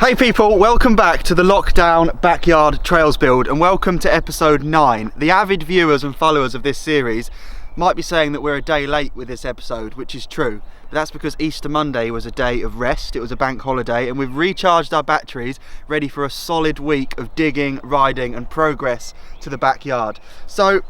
Hey people, welcome back to the lockdown backyard trails build and welcome to episode 9. The avid viewers and followers of this series might be saying that we're a day late with this episode, which is true, but that's because Easter Monday was a day of rest, it was a bank holiday, and we've recharged our batteries ready for a solid week of digging, riding and progress to the backyard. So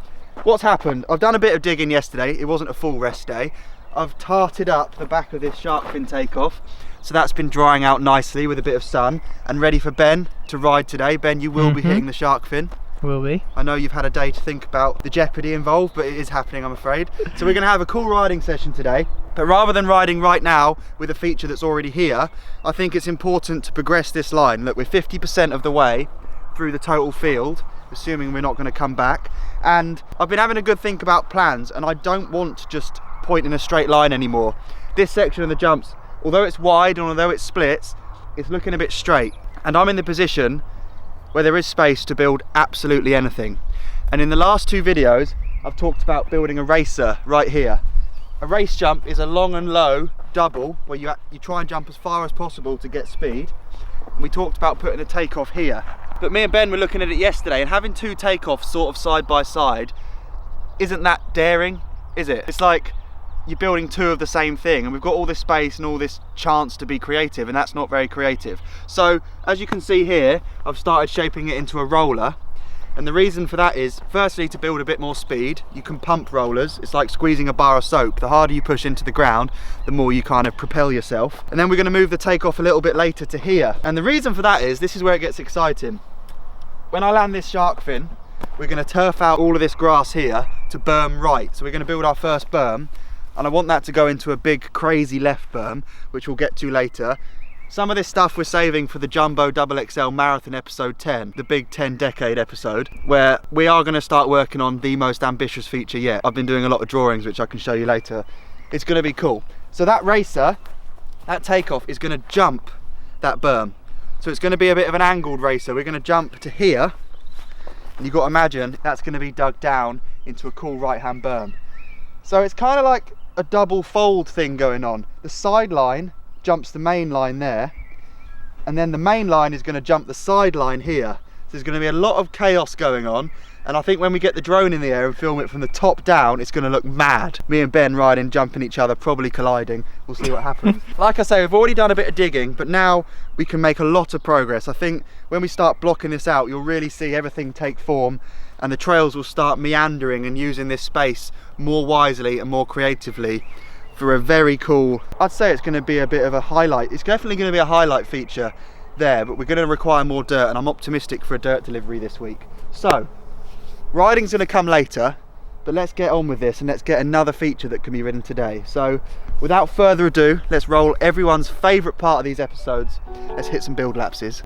what's happened? I've done a bit of digging yesterday, it wasn't a full rest day. I've tarted up the back of this shark fin takeoff, so that's been drying out nicely with a bit of sun and ready for Ben to ride today. Ben, you will be hitting the shark fin. Will be. I know you've had a day to think about the jeopardy involved, but it is happening, I'm afraid. So we're going to have a cool riding session today, but rather than riding right now with a feature that's already here, I think it's important to progress this line. Look, we're 50% of the way through the total field, assuming we're not going to come back, and I've been having a good think about plans, and I don't want to just point in a straight line anymore. This section of the jumps, although it's wide and although it splits, it's looking a bit straight, and I'm in the position where there is space to build absolutely anything. And in the last 2 videos I've talked about building a racer right here. A race jump is a long and low double where you try and jump as far as possible to get speed, and we talked about putting a takeoff here. But me and Ben were looking at it yesterday, and having 2 takeoffs sort of side by side isn't that daring, is it? It's like you're building 2 of the same thing, and we've got all this space and all this chance to be creative, and that's not very creative. So as you can see here, I've started shaping it into a roller, and the reason for that is firstly to build a bit more speed. You can pump rollers, it's like squeezing a bar of soap. The harder you push into the ground, the more you kind of propel yourself. And then we're going to move the takeoff a little bit later to here, and the reason for that is, this is where it gets exciting. When I land this shark fin, we're going to turf out all of this grass here to berm right. So we're going to build our first berm, and I want that to go into a big crazy left berm, which we'll get to later. Some of this stuff we're saving for the Jumbo XXL Marathon episode 10, the big 10 decade episode, where we are going to start working on the most ambitious feature yet. I've been doing a lot of drawings which I can show you later. It's going to be cool. So that racer, that takeoff is going to jump that berm. So it's going to be a bit of an angled racer. We're going to jump to here, and you've got to imagine that's going to be dug down into a cool right hand berm. So it's kind of like a double fold thing going on. The side line jumps the main line there, and then the main line is going to jump the side line here. So there's going to be a lot of chaos going on, and I think when we get the drone in the air and film it from the top down, it's going to look mad. Me and Ben riding, jumping each other, probably colliding. We'll see what happens. Like I say, we've already done a bit of digging, but now we can make a lot of progress. I think when we start blocking this out, you'll really see everything take form, and the trails will start meandering and using this space more wisely and more creatively for a very cool, I'd say it's going to be a bit of a highlight. It's definitely going to be a highlight feature there, but we're going to require more dirt, and I'm optimistic for a dirt delivery this week. So riding's going to come later, but let's get on with this and let's get another feature that can be ridden today. So without further ado, let's roll everyone's favourite part of these episodes. Let's hit some build lapses.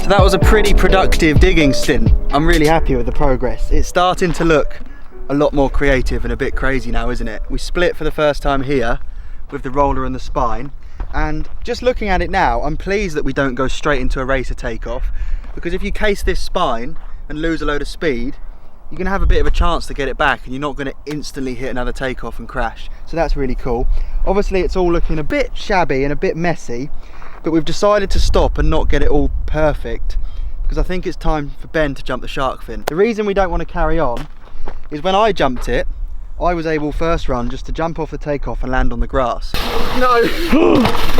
So that was a pretty productive digging stint. I'm really happy with the progress. It's starting to look a lot more creative and a bit crazy now, isn't it? We split for the first time here with the roller and the spine, and just looking at it now, I'm pleased that we don't go straight into a racer takeoff, because if you case this spine and lose a load of speed, you're going to have a bit of a chance to get it back, and you're not going to instantly hit another takeoff and crash. So that's really cool. Obviously it's all looking a bit shabby and a bit messy, but we've decided to stop and not get it all perfect because I think it's time for Ben to jump the shark fin. The reason we don't want to carry on is when I jumped it, I was able first run just to jump off the takeoff and land on the grass. No!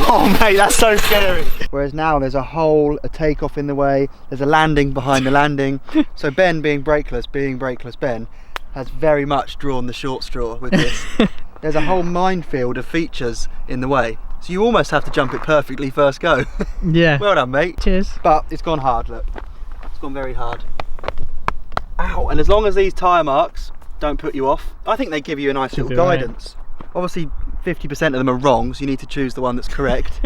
Oh mate, that's so scary. Whereas now there's a hole, a takeoff in the way, there's a landing behind the landing. So Ben, being brakeless Ben, has very much drawn the short straw with this. There's a whole minefield of features in the way. So you almost have to jump it perfectly first go. Yeah. Well done, mate. Cheers. But it's gone hard, look. It's gone very hard. Ow, and as long as these tyre marks don't put you off, I think they give you a nice little guidance. Right. Obviously 50% of them are wrong, so you need to choose the one that's correct.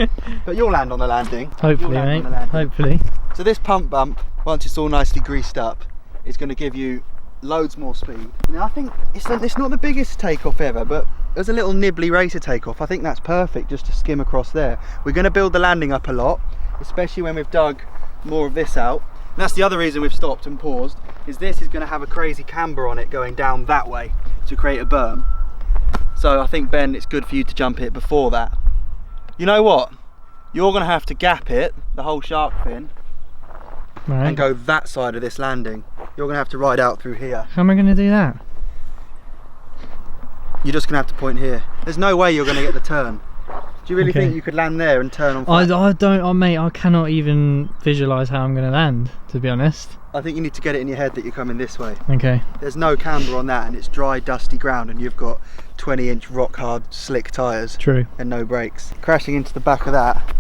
But you'll land on the landing. Hopefully, mate. Hopefully. So this pump bump, once it's all nicely greased up, is going to give you loads more speed. Now I think it's not the biggest takeoff ever, but as a little nibbly racer takeoff, I think that's perfect just to skim across there. We're going to build the landing up a lot, especially when we've dug more of this out. And that's the other reason we've stopped and paused, is this is going to have a crazy camber on it going down that way to create a berm. So I think, Ben, it's good for you to jump it before that. You know what? You're going to have to gap it, the whole shark fin, right, and go that side of this landing. You're going to have to ride out through here. How am I going to do that? You're just going to have to point here. There's no way you're going to get the turn. Do you really think you could land there and turn on flat? I don't, mate, I cannot even visualise how I'm going to land, to be honest. I think you need to get it in your head that you're coming this way. Okay. There's no camber on that, and it's dry, dusty ground, and you've got 20-inch rock hard slick tyres. True. And no brakes. Crashing into the back of that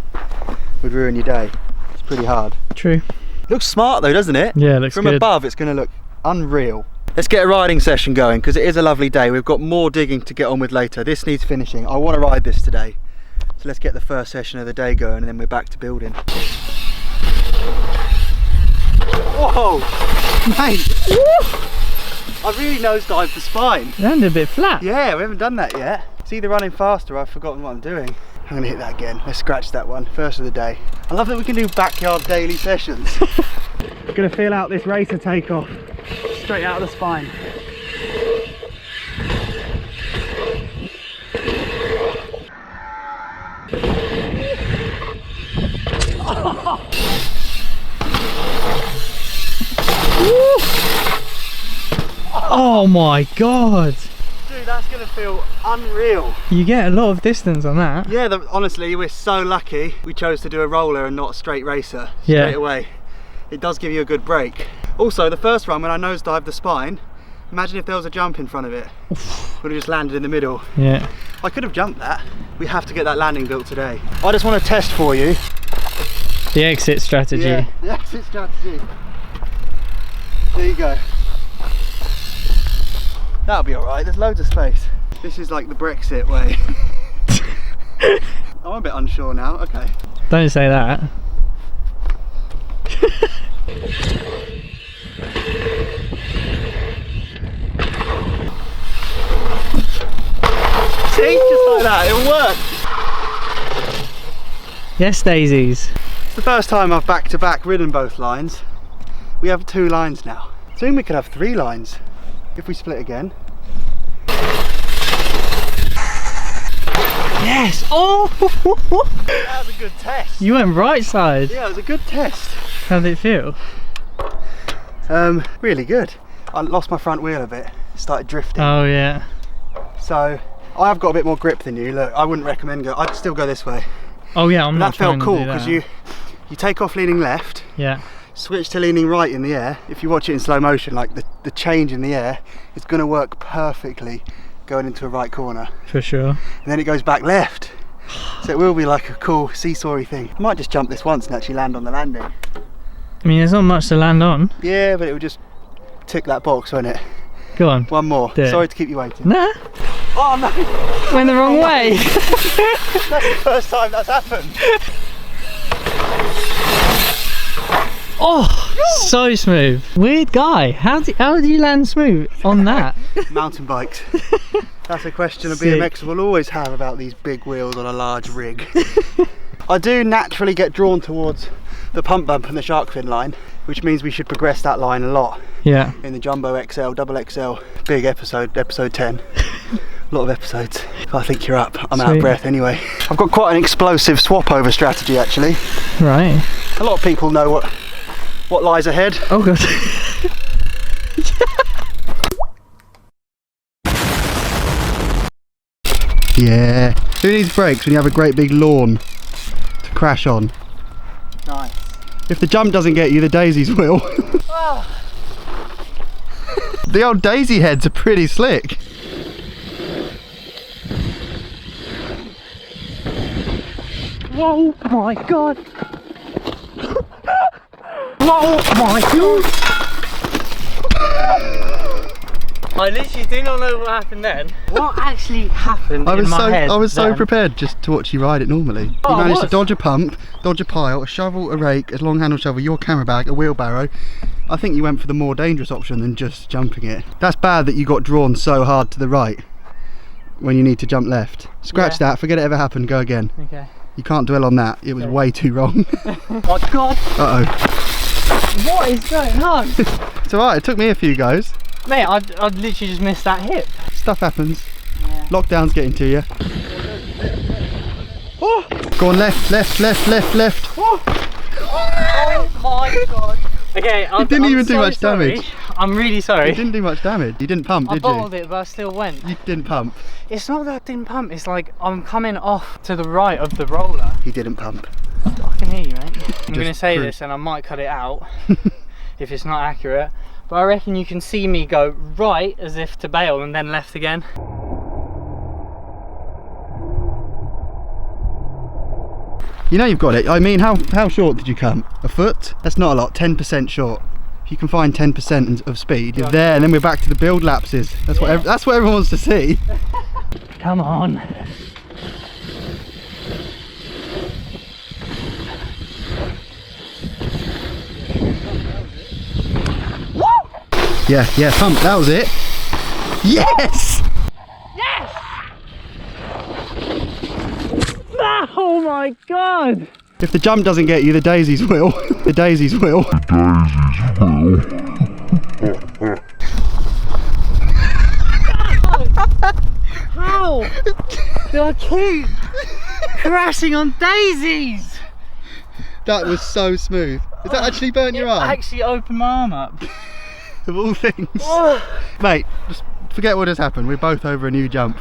would ruin your day. It's pretty hard. True. Looks smart though, doesn't it? Yeah, it looks good. From above it's going to look unreal. Let's get a riding session going, because it is a lovely day. We've got more digging to get on with later. This needs finishing. I want to ride this today. So let's get the first session of the day going, and then we're back to building. Whoa! Mate! I really nosedived the spine. Landed a bit flat. Yeah, we haven't done that yet. It's either running faster or I've forgotten what I'm doing. I'm going to hit that again. Let's scratch that one. First of the day. I love that we can do backyard daily sessions. Going to feel out this racer takeoff. Straight out of the spine. Oh my god! Dude, that's going to feel unreal. You get a lot of distance on that. Yeah, honestly, we're so lucky we chose to do a roller and not a straight racer straight away. It does give you a good break. Also, the first run when I nosedived the spine, imagine if there was a jump in front of it. Would have just landed in the middle. Yeah. I could have jumped that. We have to get that landing built today. I just want to test for you the exit strategy. Yeah, the exit strategy. There you go. That'll be alright, there's loads of space. This is like the Brexit way. I'm a bit unsure now, okay. Don't say that. See, just like that, it'll work. Yes, daisies. It's the first time I've back-to-back ridden both lines. We have 2 lines now. Soon we could have 3 lines if we split again. Yes! Oh! That was a good test. You went right side. Yeah, it was a good test. How did it feel? Really good. I lost my front wheel a bit. Started drifting. Oh yeah. So I've got a bit more grip than you. Look, I wouldn't recommend go. I'd still go this way. Oh yeah, I'm not trying to do that. That felt cool because you take off leaning left. Yeah. Switch to leaning right in the air. If you watch it in slow motion, like the change in the air, it's going to work perfectly going into a right corner. For sure. And then it goes back left. So it will be like a cool seesaw-y thing. I might just jump this once and actually land on the landing. I mean, there's not much to land on. Yeah, but it would just tick that box, won't it? Go on. One more. Sorry to keep you waiting. Nah. Oh no! Went the wrong way. That's the first time that's happened. Oh, so smooth. Weird guy. How do you land smooth on that? Mountain bikes. That's a question a Sick. BMXer will always have about these big wheels on a large rig. I do naturally get drawn towards the pump bump and the shark fin line, which means we should progress that line a lot. Yeah. In the Jumbo XL, Double XL, big episode 10. A lot of episodes. I think you're up. I'm out of breath anyway. I've got quite an explosive swap over strategy actually. Right. A lot of people know what what lies ahead. Oh god. Yeah. Who needs brakes when you have a great big lawn to crash on? Nice. If the jump doesn't get you, the daisies will. The old daisy heads are pretty slick. Whoa my god. Whoa my god. I literally do not know what happened then. What actually happened in my head? I was so then? prepared just to watch you ride it normally. Oh, You managed I to was. dodge a pump, dodge a pile, a shovel, a rake, a long handle shovel, your camera bag, a wheelbarrow. I think you went for the more dangerous option than just jumping it. That's bad that you got drawn so hard to the right when you need to jump left. Scratch that, forget it ever happened, go again. Okay. You can't dwell on that, it was way too wrong. Oh my god. Uh-oh. What is going on? It's alright, it took me a few goes. Mate, I'd literally just missed that hip. Stuff happens. Yeah. Lockdown's getting to you. Oh! Go on, left, left, left, left, left. Oh my god. Okay, It didn't even do much damage. I'm really sorry. It didn't do much damage. You didn't pump, I did bottled you? it, but I still went. You didn't pump. It's not that I didn't pump, it's like I'm coming off to the right of the roller. He didn't pump. I can hear you, mate. I'm going to say prove- this and I might cut it out if it's not accurate, but I reckon you can see me go right as if to bail and then left again. You know you've got it. I mean, how short did you come? A foot? That's not a lot. 10% short. If you can find 10% of speed, you're there, and then we're back to the build lapses. That's what everyone wants to see. Come on. Yeah, yeah, pump. That was it. Yes! Yes! Oh my god! If the jump doesn't get you, the daisies will. The daisies will. How do I keep crashing on daisies? That was so smooth. Has that actually burnt your arm? I actually opened my arm up. Of all things. Oh. Mate, just forget what has happened. We're both over a new jump.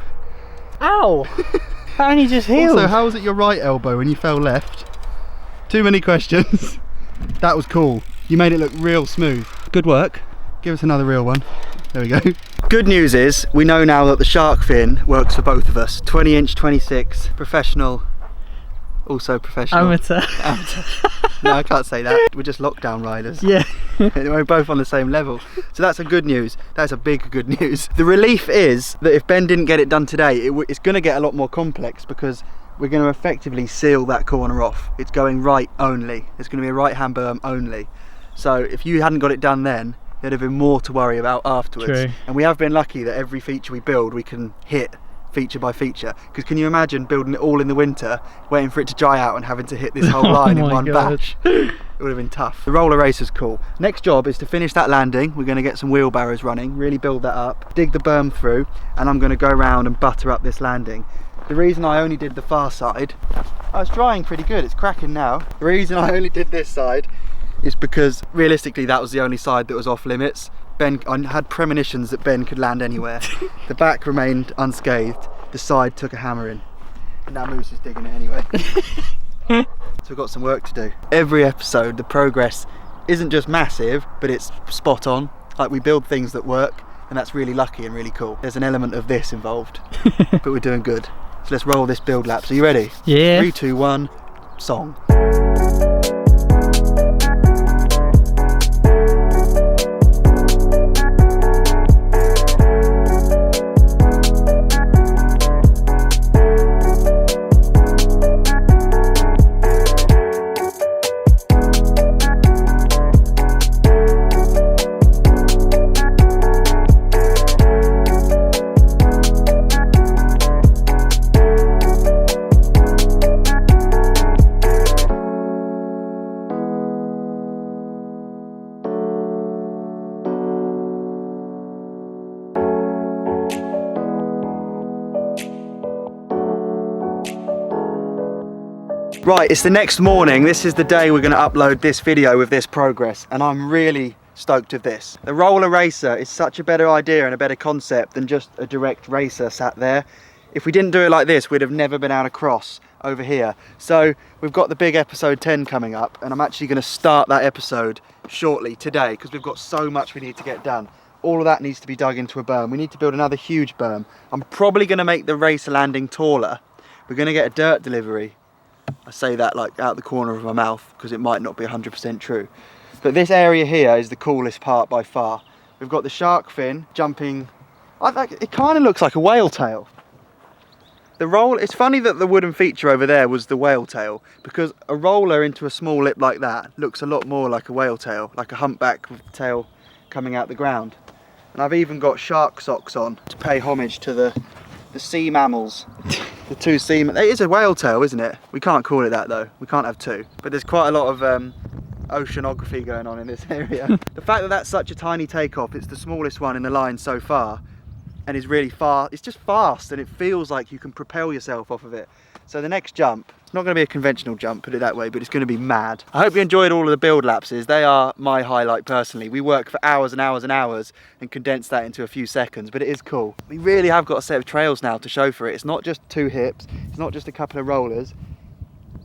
Ow! That only just healed. Also, how was it your right elbow when you fell left? Too many questions. That was cool. You made it look real smooth. Good work. Give us another real one. There we go. Good news is, we know now that the shark fin works for both of us. 20-inch, 26, professional, also professional. Amateur. No, I can't say that. We're just lockdown riders. Yeah. We're both on the same level. So that's a good news. That's a big good news. The relief is that if Ben didn't get it done today, it's going to get a lot more complex because we're going to effectively seal that corner off. It's going right only. There's going to be a right hand berm only. So if you hadn't got it done then, there'd have been more to worry about afterwards. True. And we have been lucky that every feature we build we can hit feature by feature, because can you imagine building it all in the winter, waiting for it to dry out and having to hit this whole line in my one God. batch? It would have been tough. The roller race is cool. Next job is to finish that landing. We're going to get some wheelbarrows running, really build that up, dig the berm through, and I'm going to go around and butter up this landing. The reason I only did the far side, I was drying pretty good, it's cracking now. The reason I only did this side is because realistically that was the only side that was off limits. I had premonitions that Ben could land anywhere. The back remained unscathed, the side took a hammer in. And now Moose is digging it anyway. So we've got some work to do. Every episode the progress isn't just massive, but it's spot on. Like, we build things that work, and that's really lucky and really cool. There's an element of this involved, but we're doing good. So let's roll this build lapse. Are you ready? Yeah. 3, 2, 1, song. Right, it's the next morning. This is the day we're going to upload this video with this progress, and I'm really stoked with this. The roller racer is such a better idea and a better concept than just a direct racer sat there. If we didn't do it like this, we'd have never been able to cross over here. So we've got the big episode 10 coming up, and I'm actually going to start that episode shortly today because we've got so much we need to get done. All of that needs to be dug into a berm. We need to build another huge berm. I'm probably going to make the racer landing taller. We're going to get a dirt delivery. I say that like out the corner of my mouth because it might not be 100% true. But this area here is the coolest part by far. We've got the shark fin jumping. It kind of looks like a whale tail. The roll. It's funny that the wooden feature over there was the whale tail, because a roller into a small lip like that looks a lot more like a whale tail, like a humpback with the tail coming out the ground. And I've even got shark socks on to pay homage to the sea mammals. The two sea, it is a whale tail, isn't it? We can't call it that though. We can't have two. But there's quite a lot of oceanography going on in this area. The fact that that's such a tiny takeoff, it's the smallest one in the line so far, and is really far. It's just fast, and it feels like you can propel yourself off of it. So the next jump, it's not going to be a conventional jump, put it that way, but it's going to be mad. I hope you enjoyed all of the build lapses. They are my highlight personally. We work for hours and hours and hours and condense that into a few seconds, but it is cool. We really have got a set of trails now to show for it. It's not just two hips, it's not just a couple of rollers.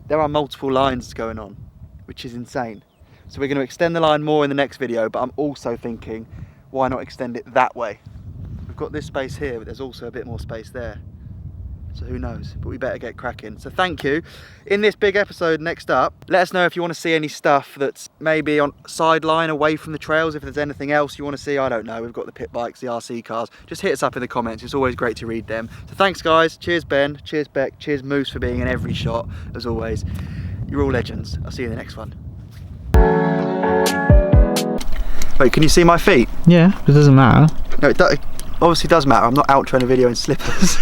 There are multiple lines going on, which is insane. So we're going to extend the line more in the next video, but I'm also thinking, why not extend it that way? We've got this space here, but there's also a bit more space there. So who knows, but we better get cracking. So thank you. In this big episode next up, let us know if you want to see any stuff that's maybe on sideline away from the trails. If there's anything else you want to see, I don't know. We've got the pit bikes, the RC cars. Just hit us up in the comments. It's always great to read them. So thanks guys. Cheers Ben, cheers Beck, cheers Moose for being in every shot as always. You're all legends. I'll see you in the next one. Wait, can you see my feet? Yeah, it doesn't matter. No, it obviously does matter. I'm not out trying a video in slippers.